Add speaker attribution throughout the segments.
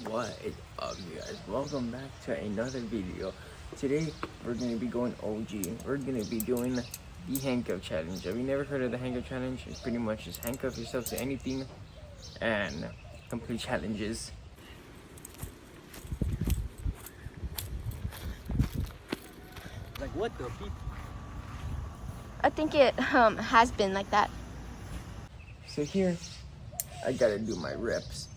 Speaker 1: What is up, you guys? Welcome back to another video. Today we're gonna be going OG. We're gonna be doing the handcuff challenge. Have you never heard of the handcuff challenge? It's pretty much just handcuff yourself to anything and complete challenges. Like what the people?
Speaker 2: I think it has been like that.
Speaker 1: So here, I gotta do my reps.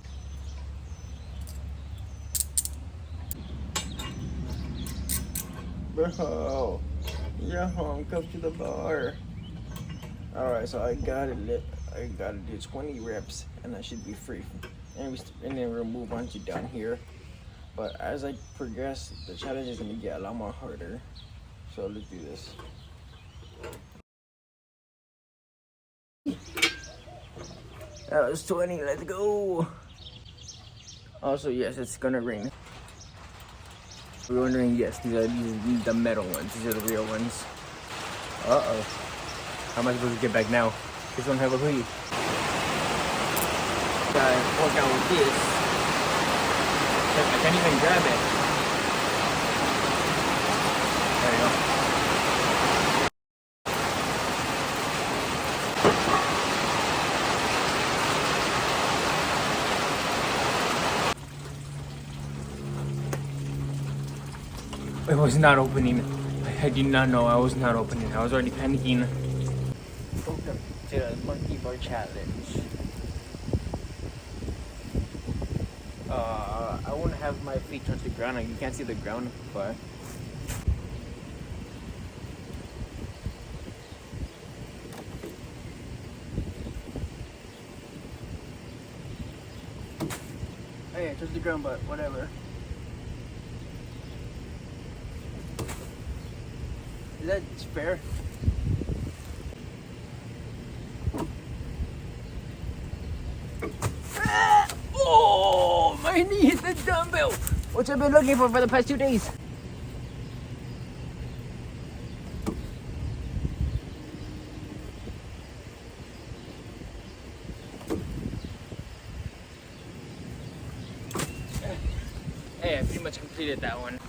Speaker 1: Bro, yeah, come to the bar. All right, so I gotta do 20 reps, and I should be free. And then we'll move on to down here. But as I progress, the challenge is gonna get a lot more harder. So let's do this. That was 20. Let's go. Also, yes, it's gonna rain. We're wondering, yes, these are the metal ones. These are the real ones. Uh-oh. How am I supposed to get back now? This one have a hoodie. Gotta work out with this. I can't even grab it. There you go. It was not opening. I did not know I was not opening. I was already panicking. Welcome to the monkey bar challenge. I won't have my feet touch the ground. You can't see the ground, but hey, touch the ground, but whatever. Is that fair? Oh, my knee hit the dumbbell. What I've been looking for the past 2 days. Hey, I pretty much completed that one.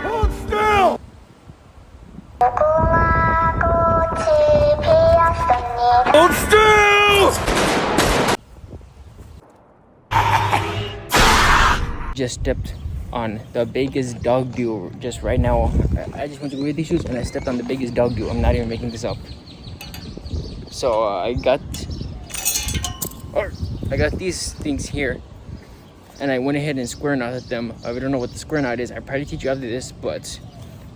Speaker 1: Hold still! Hold still! Just stepped on the biggest dog do just right now. I just went to wear these shoes and I stepped on the biggest dog do. I'm not even making this up. So I got these things here. And I went ahead and square knotted them. I don't know what the square knot is. I probably teach you after this, but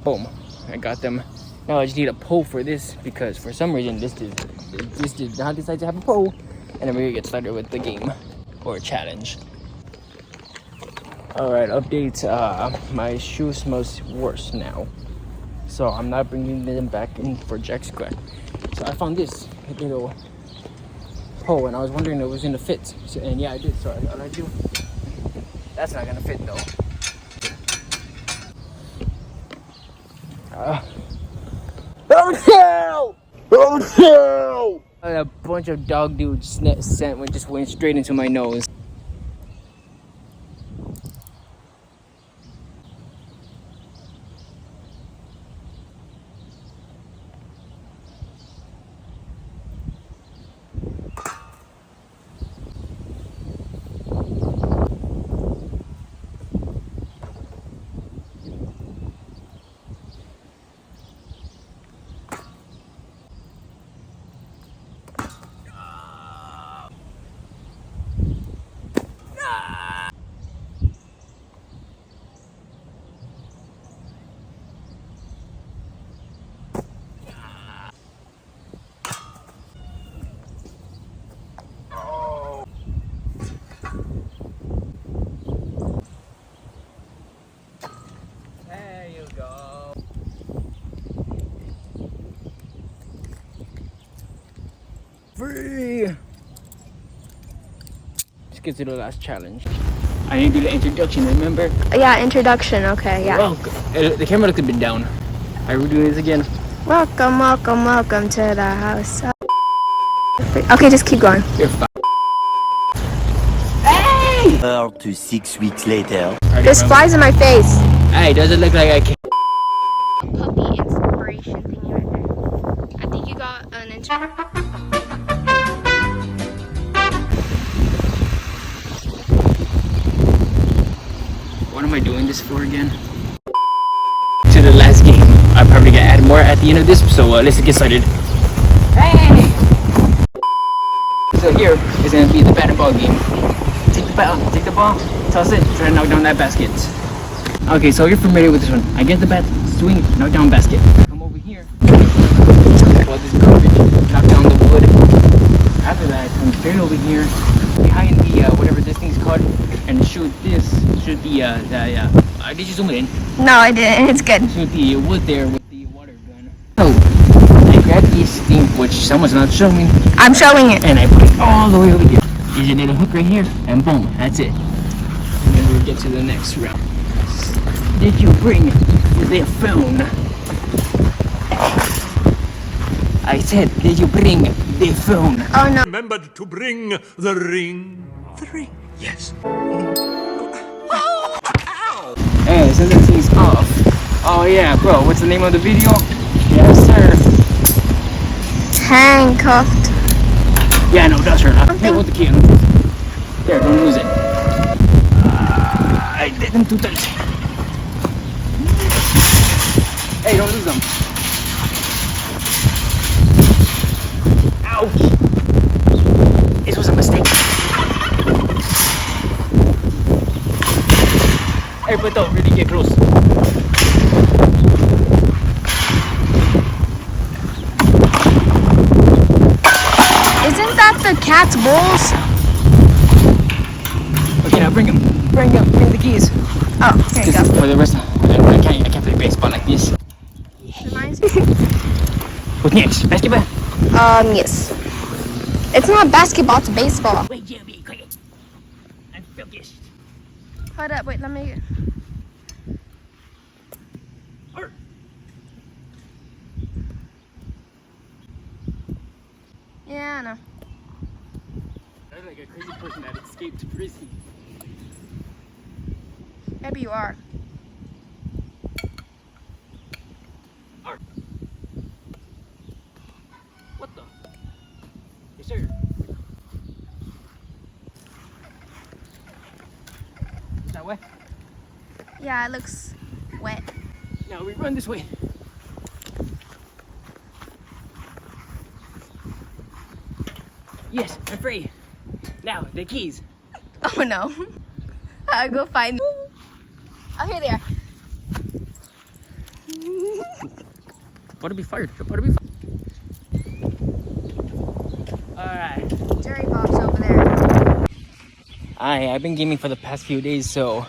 Speaker 1: boom, I got them. Now I just need a pole for this because for some reason this did not decide to have a pole. And then we're gonna get started with the game or challenge. All right, updates. My shoe smells worse now, so I'm not bringing them back in for Jack Square. So I found this little hole, and I was wondering if it was gonna fit. So, and yeah, I did. So all I do. That's not gonna fit though. Oh no! A bunch of dog dudes just went straight into my nose. free. get to the last challenge. I didn't do the introduction, remember?
Speaker 2: Yeah, introduction. Okay, yeah.
Speaker 1: Welcome. The camera looked a bit down. I will do this again.
Speaker 2: Welcome, welcome, welcome to the house. Okay, just keep going.
Speaker 1: You're fine. Hey!
Speaker 3: 4 to 6 weeks later.
Speaker 2: There's flies in my face.
Speaker 1: Hey, does it look like I can?
Speaker 2: Puppy inspiration thingy right there. I think you got an
Speaker 1: What am I doing this for again? To the last game. I'm probably gonna add more at the end of this, so let's get started. Hey! So here is gonna be the bat and ball game. Take the ball, toss it, try to knock down that basket. Okay, so you're familiar with this one. I get the bat, swing, knock down basket. Come over here. Well, this garbage, knock down the wood. After that, come straight over here, behind the whatever this thing's called, and shoot this. Shoot the did you zoom it in?
Speaker 2: No, I didn't. It's good.
Speaker 1: Shoot the wood there with the water gun. So I grab this thing, which someone's not showing,
Speaker 2: I'm showing it.
Speaker 1: and I put it all the way over here. There's a little hook right here, and boom, that's it. And then we'll get to the next round. Did you bring the phone? I said, did you bring the phone?
Speaker 2: Oh no.
Speaker 4: Remembered to bring the ring. The ring, yes.
Speaker 1: Hey, since that thing's off. Oh yeah, bro, what's the name of the video? Yes, sir.
Speaker 2: Handcuffed.
Speaker 1: Yeah, no, that's her. Hey, hold the key. There, don't lose it. I didn't do that. Hey, don't lose them. Ouch. This was a mistake. Hey, but don't really get close.
Speaker 2: Isn't that the cat's balls?
Speaker 1: Okay, now bring him. Bring the keys.
Speaker 2: Oh, here you
Speaker 1: This is
Speaker 2: go.
Speaker 1: for the rest. I can't play baseball like this.
Speaker 2: Reminds me.
Speaker 1: What's next? Basketball?
Speaker 2: Yes. It's not basketball, it's baseball.
Speaker 1: Wait, Jimmy, quick. I'm focused.
Speaker 2: Hold up, wait, let me. Yeah, I know.
Speaker 1: I'm like a crazy person that escaped prison.
Speaker 2: Maybe you are.
Speaker 1: What the? Yes, sir. Is that wet?
Speaker 2: Yeah, it looks wet.
Speaker 1: Now we run this way. Yes, I'm free. Now, the keys.
Speaker 2: Oh no. I'll go find them. Oh, here they are.
Speaker 1: Better be fired. Better be fired. Alright.
Speaker 2: Jerry Bob's over there.
Speaker 1: I've been gaming for the past few days, so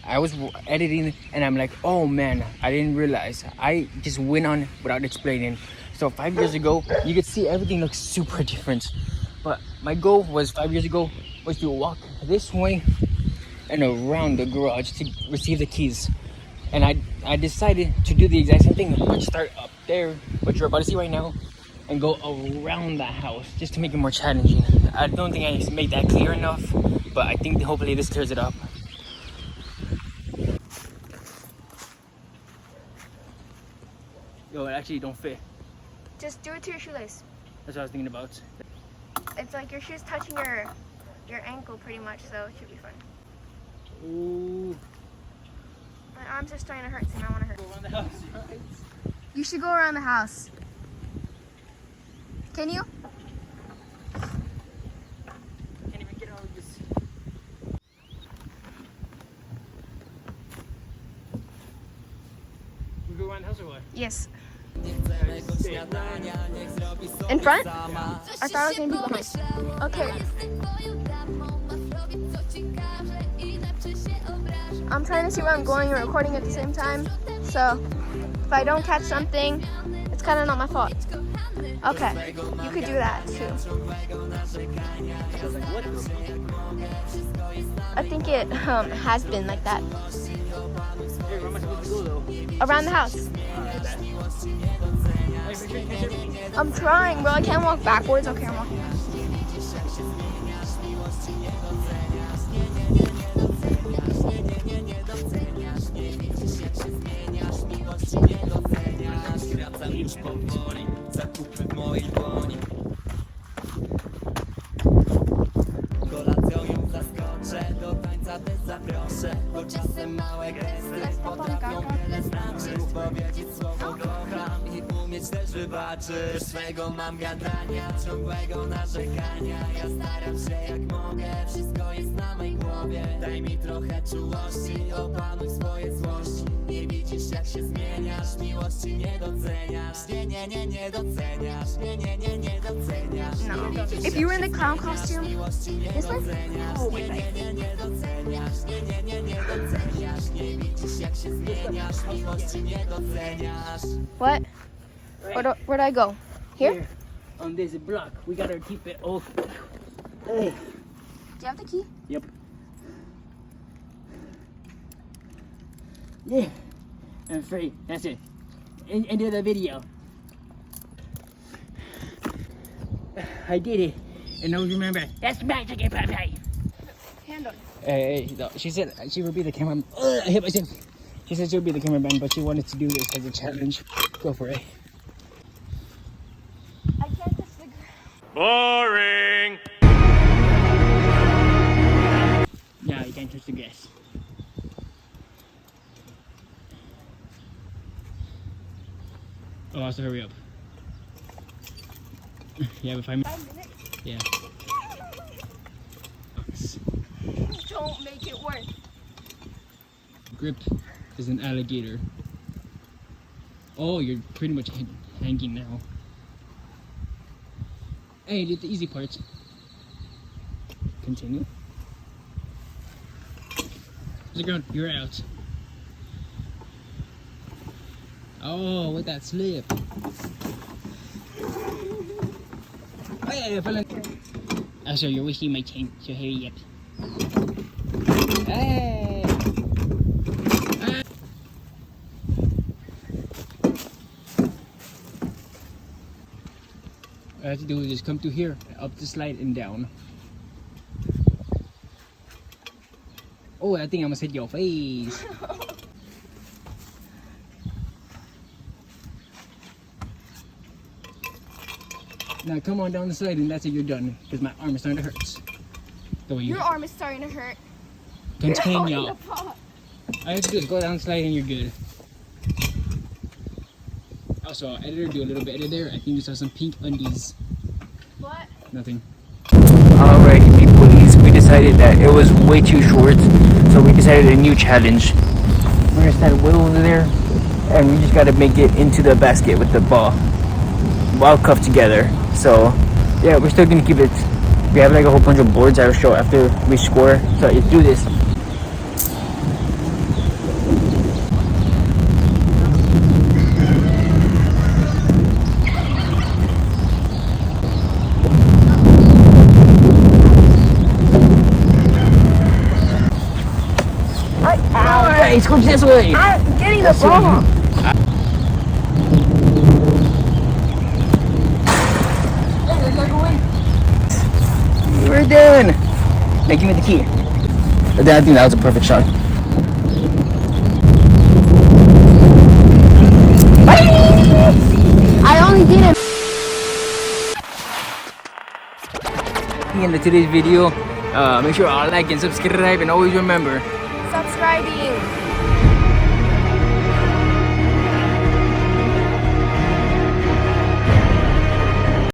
Speaker 1: I was editing and I'm like, oh man, I didn't realize. I just went on without explaining. So 5 years ago, you could see everything looks super different. But my goal was 5 years ago was to walk this way and around the garage to receive the keys. And I decided to do the exact same thing. I'd start up there, what you're about to see right now, and go around the house just to make it more challenging. I don't think I made that clear enough, but I think hopefully this clears it up. Yo, it actually don't fit.
Speaker 2: Just do it to your shoelace.
Speaker 1: That's what I was thinking about.
Speaker 2: It's like your shoe's touching your ankle pretty much, so it should be fine.
Speaker 1: Ooh.
Speaker 2: My arms are starting to hurt, so I don't want to hurt.
Speaker 1: Go around the house, right?
Speaker 2: You should go around the house. Can you?
Speaker 1: Can't even get out of this. We go around the house or what?
Speaker 2: Yes. In front? I thought I was gonna be behind. Okay. I'm trying to see where I'm going and recording at the same time. So if I don't catch something, it's kind of not my fault. Okay, you could do that too. I think it has been like that. Around the house. I'm trying, bro. I can't walk backwards. Okay, I'm walking backwards.
Speaker 5: Wybaczysz swego mam gadania, ciągłego narzekania. Ja staram się jak mogę, wszystko jest na mej głowie. Daj mi trochę czułości, opanuj swoje złości. Nie widzisz jak się zmieniasz, miłości nie doceniasz. Nie doceniasz, nie doceniasz.
Speaker 2: No. If you were in the clown costume, this was cool.
Speaker 5: Nie doceniasz, nie doceniasz. Nie widzisz jak się zmieniasz, miłości nie doceniasz.
Speaker 2: What? Where do I go? Here?
Speaker 1: On this block. We gotta keep it off.
Speaker 2: Do you have the key?
Speaker 1: Yep. Yeah. I'm free. That's it. End of the video. I did it. And always remember, that's magic and Pepe.
Speaker 2: Handle.
Speaker 1: Hey, no, she said she would be the cameraman. I hit myself. She said she would be the cameraman, but she wanted to do this as a challenge. Go for it.
Speaker 2: I can't touch the ground.
Speaker 4: Boring.
Speaker 1: No, you can't touch the grass. Oh, also hurry up. Yeah, but 5 minutes.
Speaker 2: 5 minutes?
Speaker 1: Yeah.
Speaker 2: Don't make it work.
Speaker 1: Grip is an alligator. Oh, you're pretty much hanging now. Hey, you did the easy parts. Continue. The ground, you're out. Oh, with that slip. Oh yeah, I fell in. Oh, so you're wasting my time, so hurry up. Hey! All I have to do is just come through here, up the slide and down. Oh, I think I almost hit your face. Now come on down the slide and that's it, you're done. Because my arm is starting to hurt. The way
Speaker 2: Your arm is starting to hurt.
Speaker 1: Continue.
Speaker 2: You're in the pot.
Speaker 1: All you have to do is go down the slide and you're good. Also, editor, do a little bit edit there. I think you saw some pink undies.
Speaker 2: What?
Speaker 1: Nothing. Alright, people, we decided that it was way too short, so we decided a new challenge. We're gonna stand way over there, and we just gotta make it into the basket with the ball cuffed together. So, yeah, we're still gonna keep it. We have like a whole bunch of boards I will show after we score. So let's do this. Alright, scoop this way.
Speaker 2: I'm getting the ball.
Speaker 1: We're done. Now give me the key. I think that was a perfect shot.
Speaker 2: I only did it.
Speaker 1: At the end of today's video, make sure you like and subscribe, and always remember,
Speaker 2: Subscribing.